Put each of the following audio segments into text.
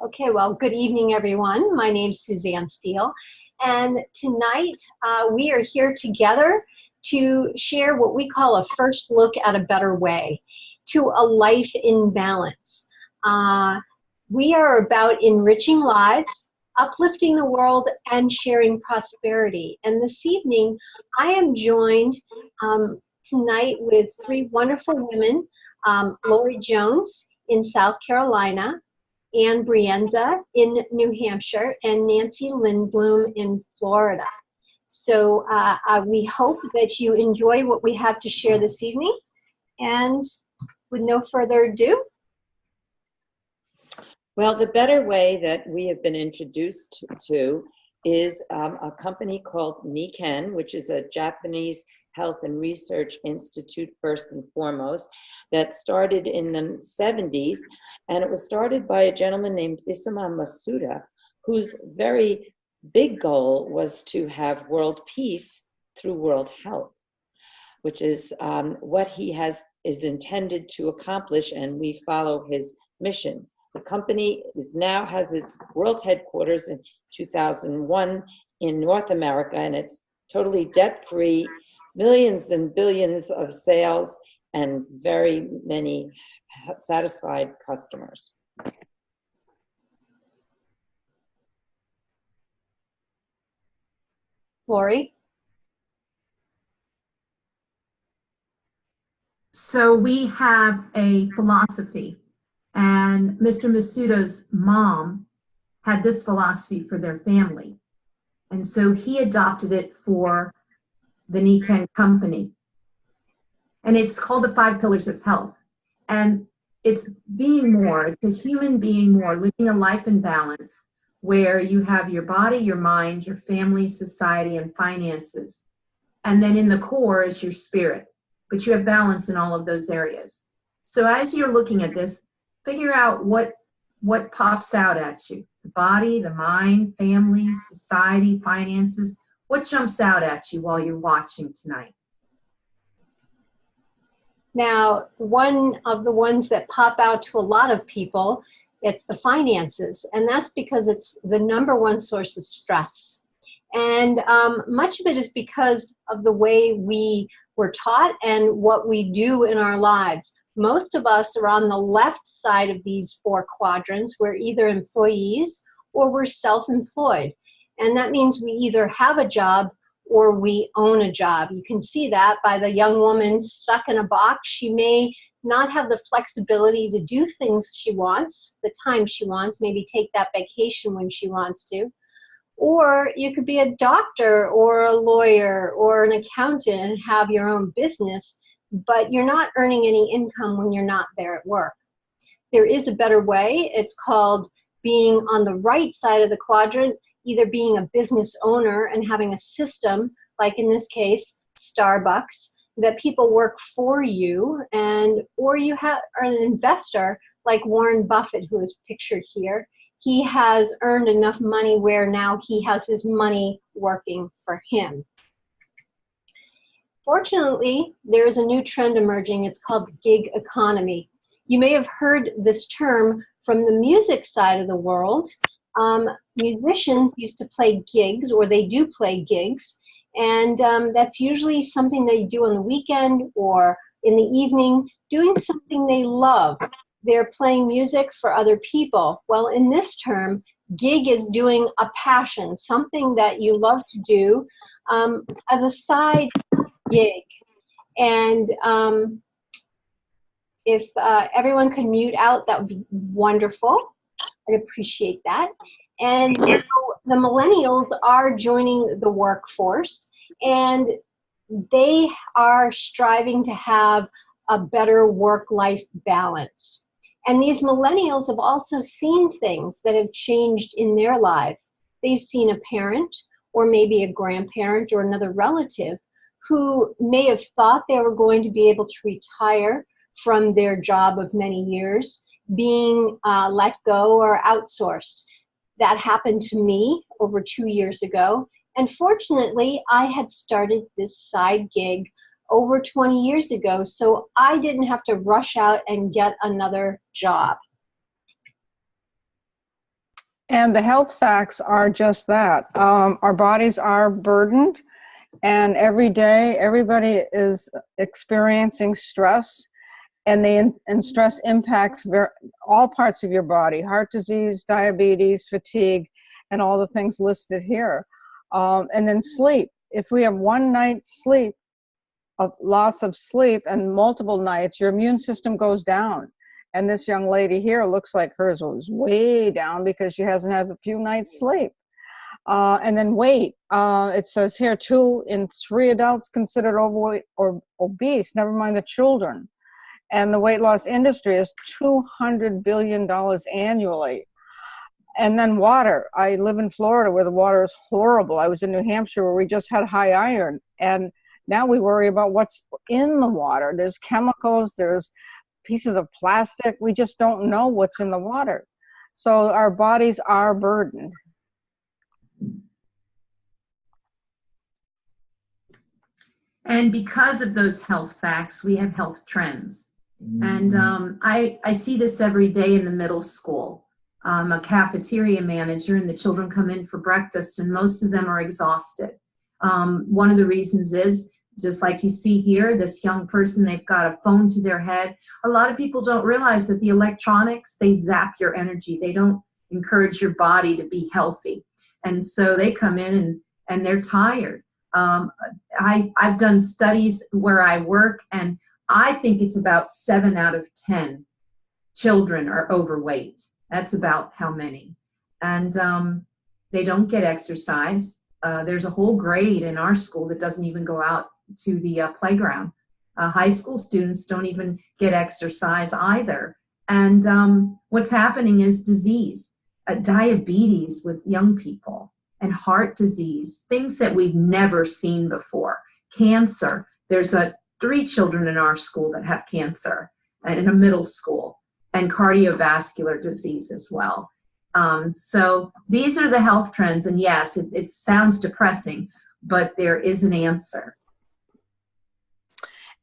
Okay, well, good evening, everyone. My name's Suzanne Steele, and tonight we are here together to share what we call a first look at a better way to a life in balance. We are about enriching lives, uplifting the world, and sharing prosperity. And this evening, I am joined tonight with three wonderful women, Lori Jones in South Carolina, Ann Brienza in New Hampshire, and Nancy Lindblom in Florida. So we hope that you enjoy what we have to share this evening. And with no further ado. Well, the better way that we have been introduced to is a company called Nikken, which is a Japanese health and research institute first and foremost, that started in the 70s. And it was started by a gentleman named Isamu Masuda, whose very big goal was to have world peace through world health, which is what he is intended to accomplish, and we follow his mission. The company now has its world headquarters in 2001 in North America, and it's totally debt-free, millions and billions of sales, and very many satisfied customers. Lori? So we have a philosophy, and Mr. Masuda's mom had this philosophy for their family. And so he adopted it for the Nikken company. And it's called the 5 Pillars of Health. And it's being more, it's a human being more, living a life in balance where you have your body, your mind, your family, society, and finances. And then in the core is your spirit. But you have balance in all of those areas. So as you're looking at this, figure out what pops out at you. The body, the mind, family, society, finances. What jumps out at you while you're watching tonight? Now, one of the ones that pop out to a lot of people, it's the finances. And that's because it's the #1 source of stress. And much of it is because of the way we were taught and what we do in our lives. Most of us are on the left side of these 4 quadrants. We're either employees or we're self-employed. And that means we either have a job or we own a job. You can see that by the young woman stuck in a box. She may not have the flexibility to do things she wants, the time she wants, maybe take that vacation when she wants to. Or you could be a doctor or a lawyer or an accountant and have your own business, but you're not earning any income when you're not there at work. There is a better way. It's called being on the right side of the quadrant, either being a business owner and having a system, like in this case, Starbucks, that people work for you, or you are an investor like Warren Buffett, who is pictured here. He has earned enough money where now he has his money working for him. Fortunately, there is a new trend emerging. It's called gig economy. You may have heard this term from the music side of the world. Musicians used to play gigs, or they do play gigs, and that's usually something they do on the weekend or in the evening, doing something they love. They're playing music for other people. Well, in this term, gig is doing a passion, something that you love to do as a side gig. And if everyone could mute out, that would be wonderful. I'd appreciate that. And so the millennials are joining the workforce, and they are striving to have a better work-life balance. And these millennials have also seen things that have changed in their lives. They've seen a parent or maybe a grandparent or another relative who may have thought they were going to be able to retire from their job of many years being let go or outsourced. That happened to me over 2 years ago. And fortunately, I had started this side gig over 20 years ago, so I didn't have to rush out and get another job. And the health facts are just that. Our bodies are burdened, and every day everybody is experiencing stress, and stress impacts all parts of your body: heart disease, diabetes, fatigue, and all the things listed here. And then sleep. If we have one night's sleep, of loss of sleep, and multiple nights, your immune system goes down. And this young lady here looks like hers was way down because she hasn't had a few nights sleep. And then weight. It says here 2 in 3 adults considered overweight or obese, never mind the children. And the weight loss industry is $200 billion annually. And then water. I live in Florida where the water is horrible. I was in New Hampshire where we just had high iron. And now we worry about what's in the water. There's chemicals, there's pieces of plastic. We just don't know what's in the water. So our bodies are burdened. And because of those health facts, we have health trends. And I see this every day in the middle school. I'm a cafeteria manager, and the children come in for breakfast, and most of them are exhausted. One of the reasons is, just like you see here, this young person, they've got a phone to their head. A lot of people don't realize that the electronics, they zap your energy. They don't encourage your body to be healthy. And so they come in and they're tired. I've done studies where I work, and I think it's about 7 out of 10 children are overweight. That's about how many. And they don't get exercise. There's a whole grade in our school that doesn't even go out to the playground. High school students don't even get exercise either. And what's happening is disease, diabetes with young people, and heart disease, things that we've never seen before. Cancer. There's 3 children in our school that have cancer, and in a middle school, and cardiovascular disease as well. So these are the health trends, and yes, it sounds depressing, but there is an answer.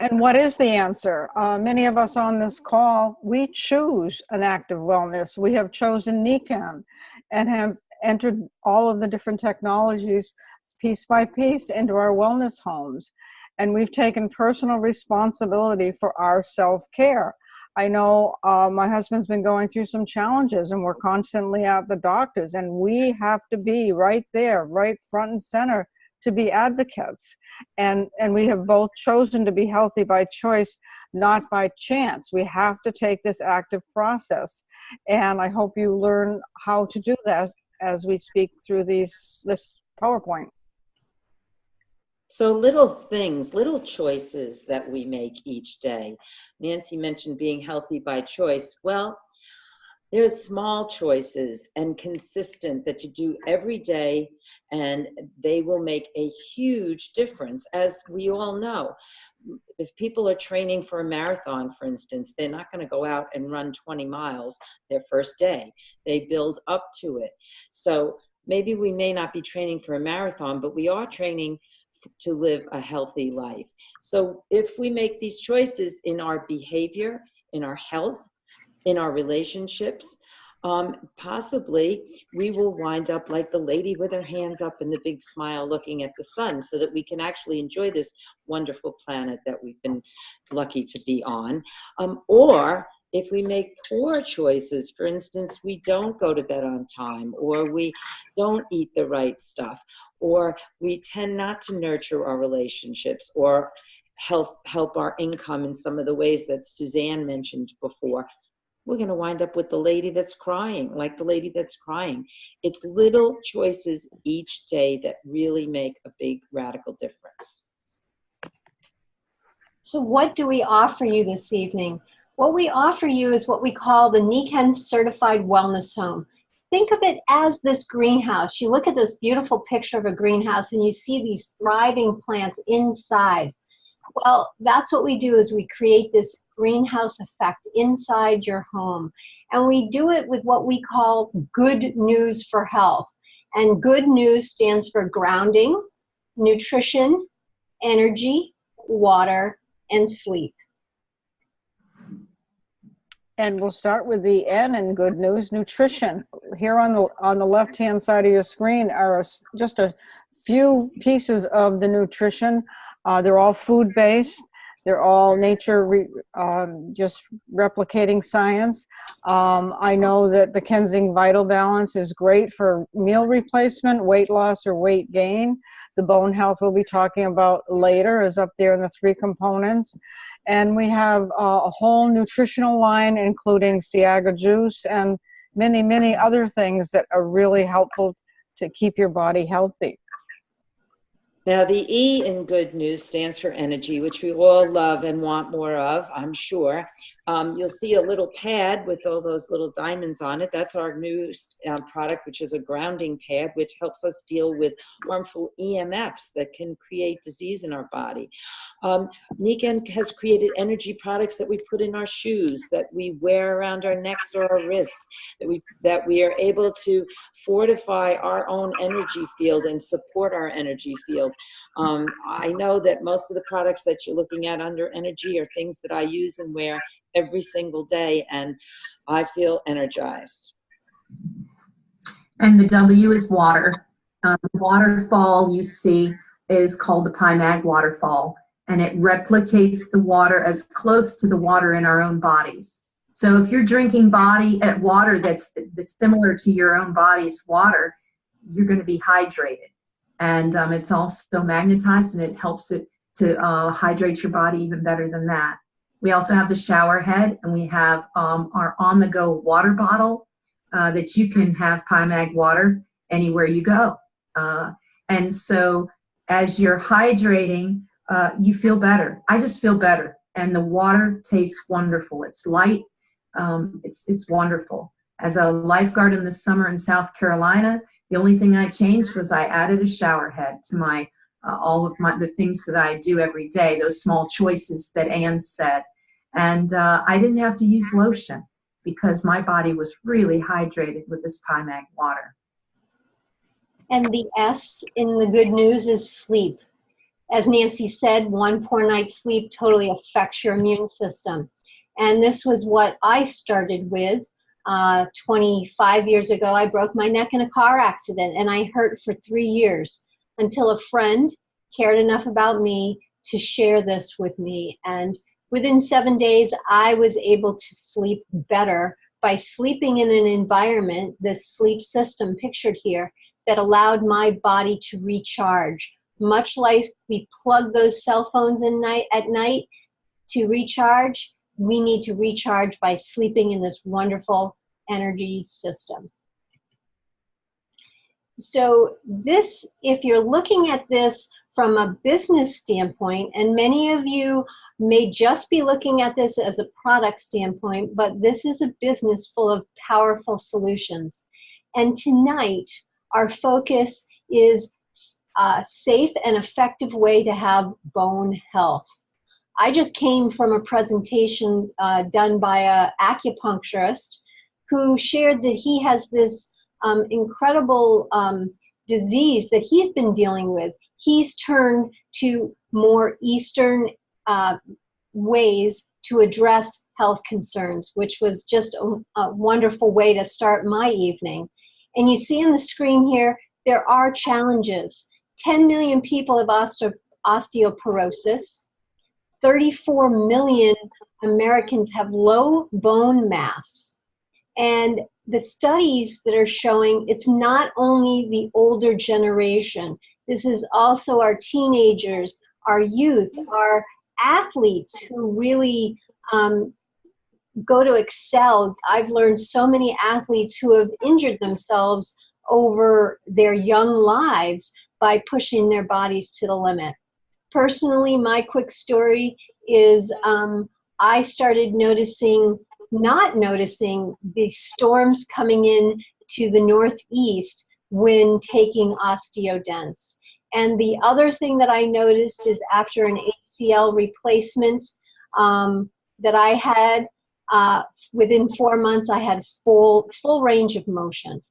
And what is the answer? Many of us on this call, we choose an active wellness. We have chosen NICAN and have entered all of the different technologies piece by piece into our wellness homes. And we've taken personal responsibility for our self-care. I know my husband's been going through some challenges, and we're constantly at the doctors, and we have to be right there, right front and center, to be advocates. And we have both chosen to be healthy by choice, not by chance. We have to take this active process. And I hope you learn how to do that as we speak through this PowerPoint. So little things, little choices that we make each day. Nancy mentioned being healthy by choice. Well, there's small choices and consistent that you do every day, and they will make a huge difference. As we all know, if people are training for a marathon, for instance, they're not going to go out and run 20 miles their first day. They build up to it. So maybe we may not be training for a marathon, but we are training to live a healthy life. So if we make these choices in our behavior, in our health, in our relationships, possibly we will wind up like the lady with her hands up and the big smile looking at the sun, so that we can actually enjoy this wonderful planet that we've been lucky to be on. Or if we make poor choices, for instance, we don't go to bed on time, or we don't eat the right stuff, or we tend not to nurture our relationships or help our income in some of the ways that Suzanne mentioned before, we're going to wind up with the lady that's crying, like the lady that's crying. It's little choices each day that really make a big radical difference. So what do we offer you this evening? What we offer you is what we call the NICAN Certified Wellness Home. Think of it as this greenhouse. You look at this beautiful picture of a greenhouse and you see these thriving plants inside. Well, that's what we do, is we create this greenhouse effect inside your home. And we do it with what we call good news for health. And good news stands for grounding, nutrition, energy, water, and sleep. And we'll start with the N in good news, nutrition. here on the left-hand side of your screen are just a few pieces of the nutrition. They're all food-based. They're all nature, just replicating science. I know that the Kensing Vital Balance is great for meal replacement, weight loss, or weight gain. The bone health we'll be talking about later is up there in the 3 components. And we have a whole nutritional line, including Ciaga juice and many, many other things that are really helpful to keep your body healthy. Now, the E in good news stands for energy, which we all love and want more of, I'm sure. You'll see a little pad with all those little diamonds on it. That's our new product, which is a grounding pad, which helps us deal with harmful EMFs that can create disease in our body. Niken has created energy products that we put in our shoes, that we wear around our necks or our wrists, that we are able to fortify our own energy field and support our energy field. I know that most of the products that you're looking at under energy are things that I use and wear every single day, and I feel energized. And the W is water. The waterfall you see is called the PIMAG waterfall, and it replicates the water as close to the water in our own bodies. So if you're drinking water that's similar to your own body's water, you're going to be hydrated. And it's also magnetized, and it helps it to hydrate your body even better than that. We also have the shower head, and we have our on-the-go water bottle that you can have PIMAG water anywhere you go. And so as you're hydrating, you feel better. I just feel better. And the water tastes wonderful. It's light. It's wonderful. As a lifeguard in the summer in South Carolina, the only thing I changed was I added a shower head to my all of the things that I do every day, those small choices that Ann said. And I didn't have to use lotion because my body was really hydrated with this PIMAG water. And the S in the good news is sleep. As Nancy said, 1 poor night's sleep totally affects your immune system. And this was what I started with. 25 years ago, I broke my neck in a car accident, and I hurt for 3 years until a friend cared enough about me to share this with me. And within 7 days, I was able to sleep better by sleeping in an environment, this sleep system pictured here, that allowed my body to recharge. Much like we plug those cell phones at night to recharge, we need to recharge by sleeping in this wonderful energy system. So this, if you're looking at this from a business standpoint, and many of you may just be looking at this as a product standpoint, but this is a business full of powerful solutions. And tonight, our focus is a safe and effective way to have bone health. I just came from a presentation done by an acupuncturist who shared that he has this incredible disease that he's been dealing with. He's turned to more Eastern ways to address health concerns, which was just a wonderful way to start my evening. And you see on the screen here, there are challenges. 10 million people have osteoporosis. 34 million Americans have low bone mass. And the studies that are showing it's not only the older generation, this is also our teenagers, our youth, our athletes who really go to excel. I've learned so many athletes who have injured themselves over their young lives by pushing their bodies to the limit. Personally, my quick story is I started not noticing the storms coming in to the Northeast when taking Osteo Denx. And the other thing that I noticed is after an ACL replacement that I had, within 4 months, I had full range of motion.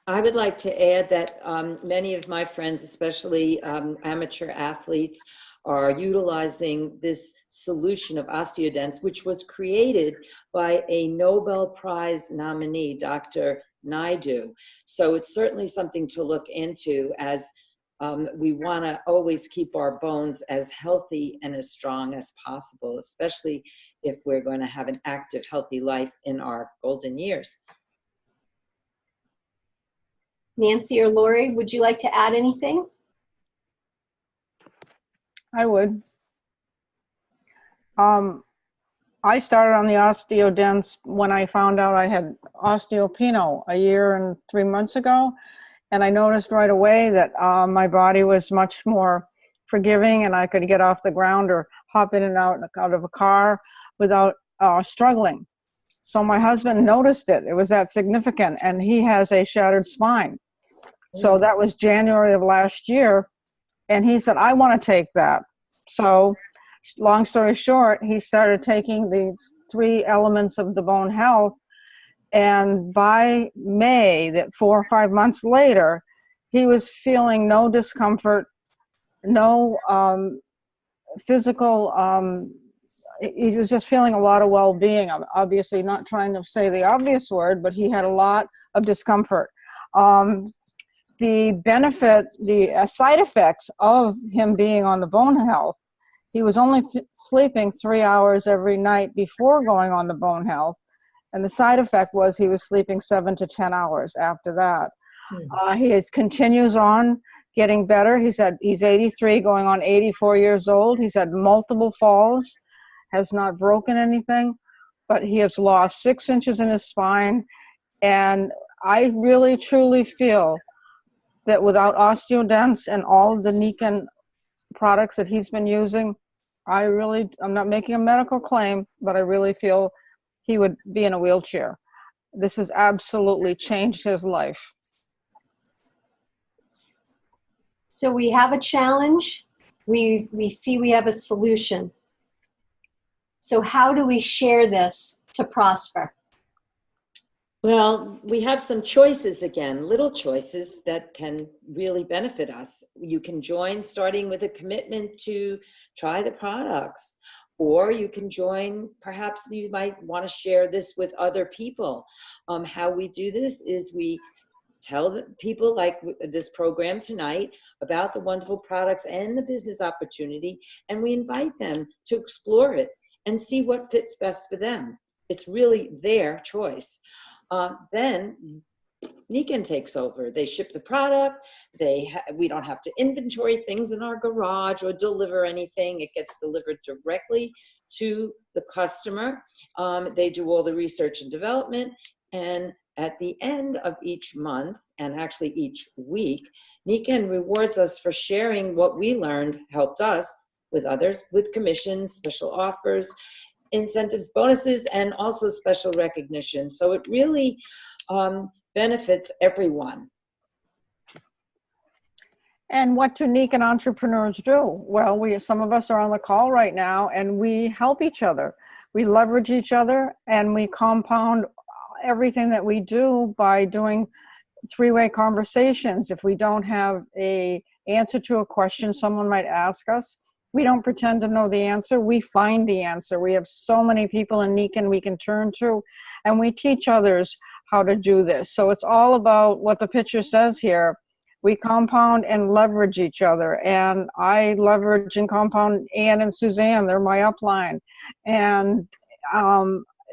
I would like to add that many of my friends, especially amateur athletes, are utilizing this solution of OsteoDense, which was created by a Nobel Prize nominee, Dr. Naidu. So it's certainly something to look into, as we want to always keep our bones as healthy and as strong as possible, especially if we're going to have an active, healthy life in our golden years. Nancy or Lori, would you like to add anything? I would. I started on the OsteoDense when I found out I had osteopenia a year and 3 months ago. And I noticed right away that my body was much more forgiving, and I could get off the ground or hop in and out of a car without struggling. So my husband noticed it. It was that significant, and he has a shattered spine. So that was January of last year, and he said, I want to take that. So long story short, he started taking the 3 elements of the bone health, and by May, that 4 or 5 months later, he was feeling no discomfort, no physical, he was just feeling a lot of well-being. I'm obviously not trying to say the obvious word, but he had a lot of discomfort. The benefit, the side effects of him being on the bone health, he was only sleeping 3 hours every night before going on the bone health. And the side effect was he was sleeping 7 to 10 hours after that. He continues on getting better. He said he's 83, going on 84 years old. He's had multiple falls, has not broken anything, but he has lost 6 inches in his spine. And I really, truly feel that without OsteoDense and all of the Niken products that he's been using, I'm not making a medical claim, but I really feel he would be in a wheelchair. This has absolutely changed his life. So we have a challenge. We see we have a solution. So how do we share this to prosper? Well, we have some choices again, little choices that can really benefit us. You can join starting with a commitment to try the products, or you can join, perhaps you might want to share this with other people. How we do this is we tell the people, like this program tonight, about the wonderful products and the business opportunity, and we invite them to explore it and see what fits best for them. It's really their choice. Then Niken takes over. They ship the product. We don't have to inventory things in our garage or deliver anything. It gets delivered directly to the customer. They do all the research and development. And at the end of each month, and actually each week, Niken rewards us for sharing what we learned helped us with others, with commissions, special offers, incentives, bonuses, and also special recognition. So it really benefits everyone. And what do Niken entrepreneurs do? Well, some of us are on the call right now, and we help each other. We leverage each other, and we compound everything that we do by doing 3-way conversations. If we don't have an answer to a question someone might ask us, we don't pretend to know the answer. We find the answer. We have so many people in Niken we can turn to, and we teach others how to do this. So it's all about what the picture says here. We compound and leverage each other. And I leverage and compound Ann and Suzanne. They're my upline. And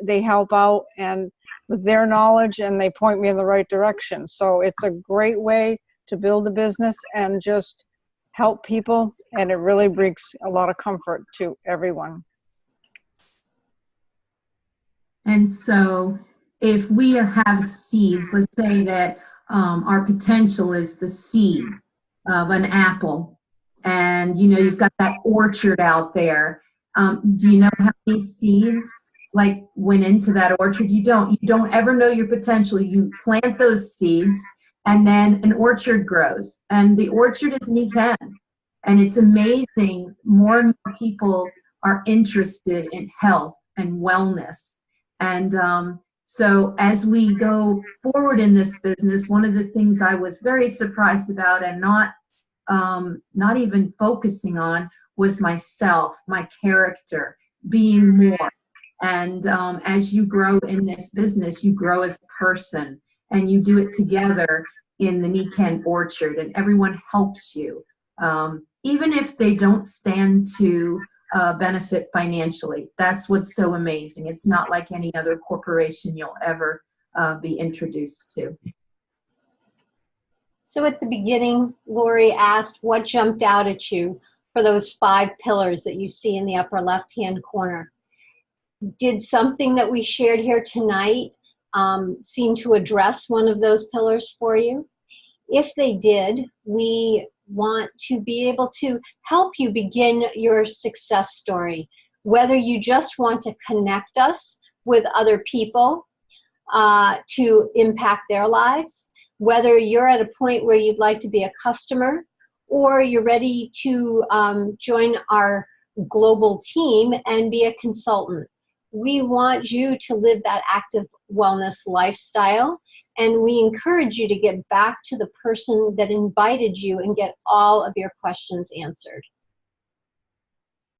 they help out and with their knowledge, and they point me in the right direction. So it's a great way to build a business and just help people, and it really brings a lot of comfort to everyone. And so if we have seeds, let's say that our potential is the seed of an apple, and you've got that orchard out there. Do you know how many seeds went into that orchard? You don't ever know your potential. You plant those seeds, and then an orchard grows, and the orchard is Niken. And it's amazing, more and more people are interested in health and wellness. And So as we go forward in this business, one of the things I was very surprised about and not even focusing on was myself, my character, being more. And as you grow in this business, you grow as a person, and you do it together in the Niken Orchard, and everyone helps you, even if they don't stand to benefit financially. That's what's so amazing. It's not like any other corporation you'll ever be introduced to. So at the beginning, Lori asked what jumped out at you for those 5 pillars that you see in the upper left-hand corner. Did something that we shared here tonight seem to address one of those pillars for you? If they did, we want to be able to help you begin your success story, whether you just want to connect us with other people to impact their lives, whether you're at a point where you'd like to be a customer, or you're ready to join our global team and be a consultant. We want you to live that active wellness lifestyle, and we encourage you to get back to the person that invited you and get all of your questions answered.